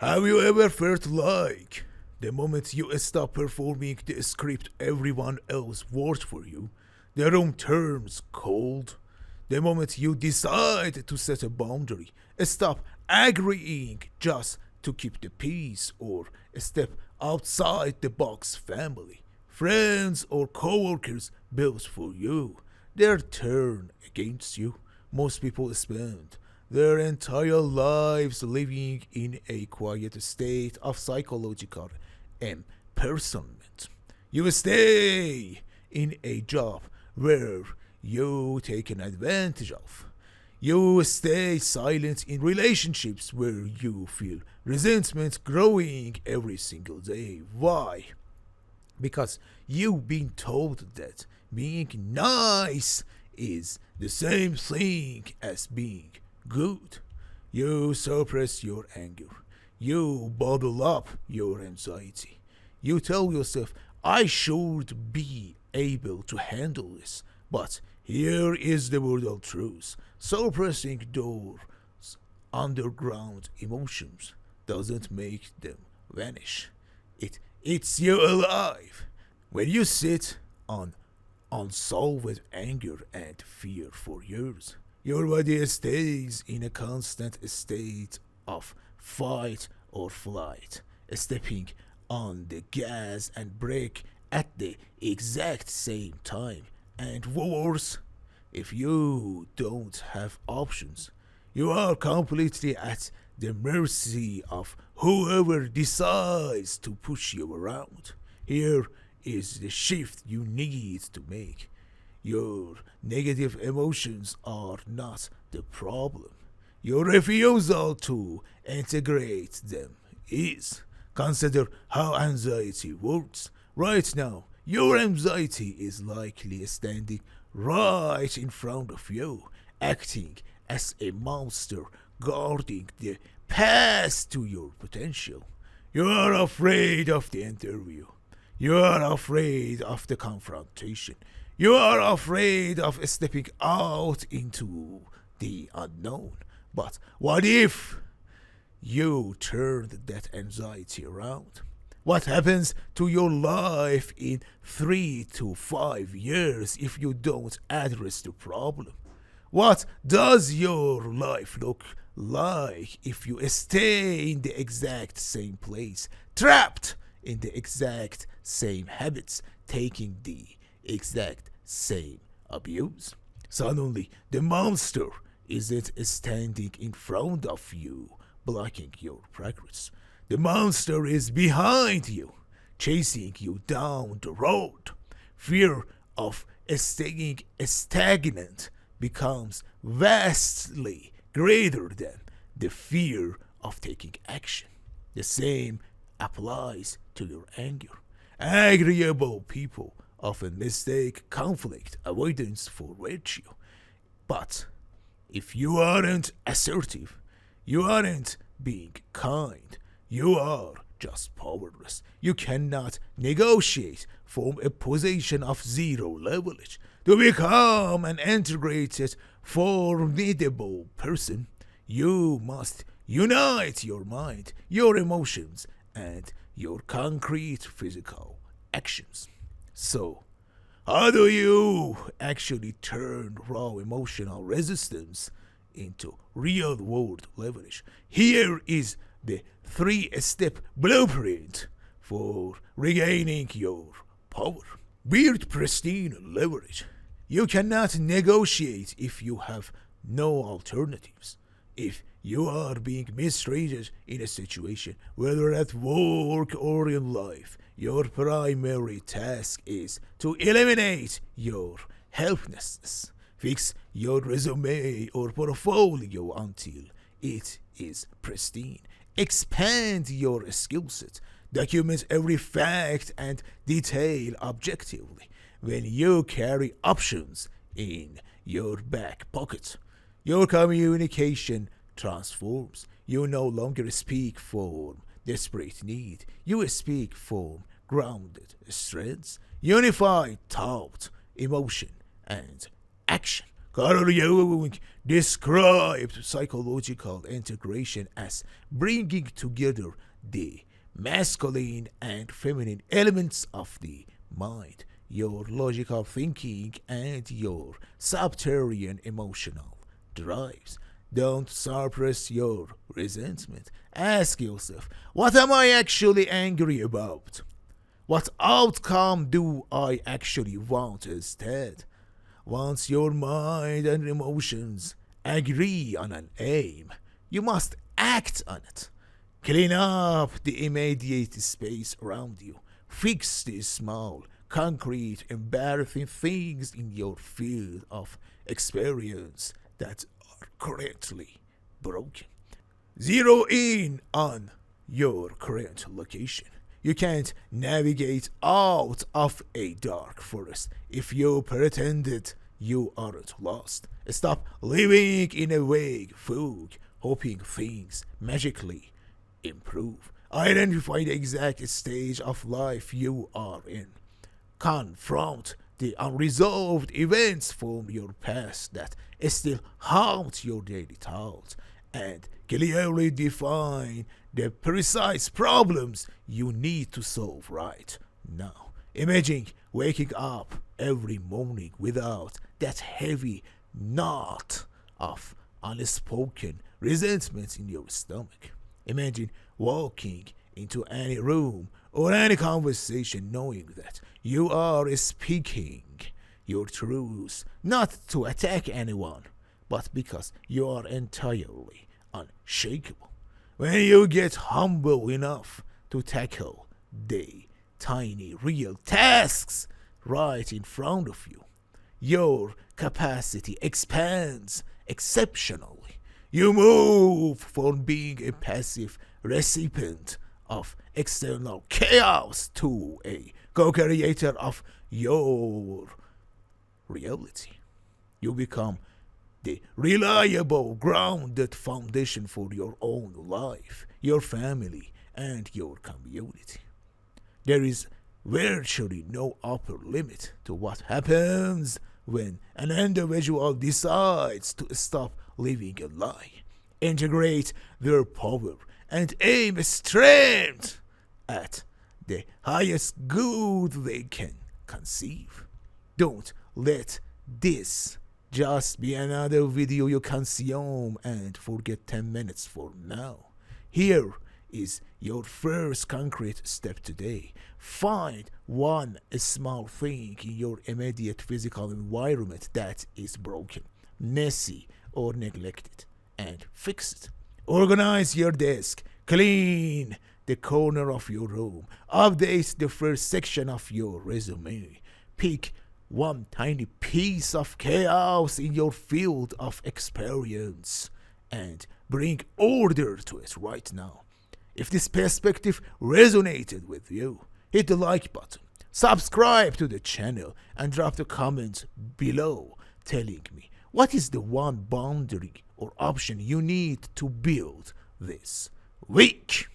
Have you ever felt like the moment you stop performing the script everyone else worked for you, the room turns cold? The moment you decide to set a boundary, stop agreeing just to keep the peace, or step outside the box, family, friends, or coworkers built for you, their turn against you. Most people spend their entire lives living in a quiet state of psychological imprisonment. You stay in a job where you taken advantage of. You stay silent in relationships where you feel resentment growing every single day. Why? Because you've been told that being nice is the same thing as being good. You suppress your anger. You bottle up your anxiety. You tell yourself, I should be able to handle this. But here is the brutal truth. Suppressing those underground emotions doesn't make them vanish. It eats you alive. When you sit on unsolved anger and fear for years, your body stays in a constant state of fight or flight, stepping on the gas and brake at the exact same time. And worse, if you don't have options, you are completely at the mercy of whoever decides to push you around. Here is the shift you need to make. Your negative emotions are not the problem. Your refusal to integrate them is. Consider how anxiety works. Right now, your anxiety is likely standing right in front of you, acting as a monster guarding the path to your potential. You are afraid of the interview. You are afraid of the confrontation. You are afraid of stepping out into the unknown. But what if you turned that anxiety around? What happens to your life in 3 to 5 years if you don't address the problem? What does your life look like if you stay in the exact same place, trapped in the exact same habits, taking the exact same abuse? Suddenly, the monster isn't standing in front of you, blocking your progress. The monster is behind you, chasing you down the road. Fear of staying stagnant becomes vastly greater than the fear of taking action. The same applies to your anger. Agreeable people often mistake conflict avoidance for virtue. But if you aren't assertive, you aren't being kind, you are just powerless. You cannot negotiate from a position of zero leverage. To become an integrated, formidable person, you must unite your mind, your emotions, and your concrete physical actions. So, how do you actually turn raw emotional resistance into real world leverage? Here is the 3-step blueprint for regaining your power. Build pristine leverage. You cannot negotiate if you have no alternatives. If you are being mistreated in a situation, whether at work or in life, your primary task is to eliminate your helplessness. Fix your resume or portfolio until it is pristine. Expand your skill set. Document every fact and detail objectively. When you carry options in your back pocket, your communication transforms. You no longer speak from desperate need. You speak from grounded strengths. Unify thought, emotion, and action. Carl Jung described psychological integration as bringing together the masculine and feminine elements of the mind, your logical thinking, and your subterranean emotional drives. Don't suppress your resentment. Ask yourself, what am I actually angry about? What outcome do I actually want instead? Once your mind and emotions agree on an aim, you must act on it. Clean up the immediate space around you. Fix the small, concrete, embarrassing things in your field of experience that are currently broken. Zero in on your current location. You can't navigate out of a dark forest if you pretended you aren't lost. Stop living in a vague fog, hoping things magically improve. Identify the exact stage of life you are in. Confront the unresolved events from your past that still haunt your daily thoughts, and clearly define the precise problems you need to solve right now. Imagine waking up every morning without that heavy knot of unspoken resentment in your stomach. Imagine walking into any room or any conversation knowing that you are speaking your truth, not to attack anyone, but because you are entirely unshakable. When you get humble enough to tackle the tiny real tasks right in front of you, your capacity expands exceptionally. You move from being a passive recipient of external chaos to a co-creator of your reality. You become the reliable, grounded foundation for your own life, your family, and your community. There is virtually no upper limit to what happens when an individual decides to stop living a lie, integrate their power, and aim straight at the highest good they can conceive. Don't let this just be another video you consume and forget 10 minutes from now. Here is your first concrete step today. Find one small thing in your immediate physical environment that is broken, messy, or neglected, and fix it. Organize your desk, clean the corner of your room, update the first section of your resume, pick one tiny piece of chaos in your field of experience and bring order to it right now. If this perspective resonated with you, hit the like button, subscribe to the channel, and drop the comment below telling me what is the one boundary or option you need to build this week.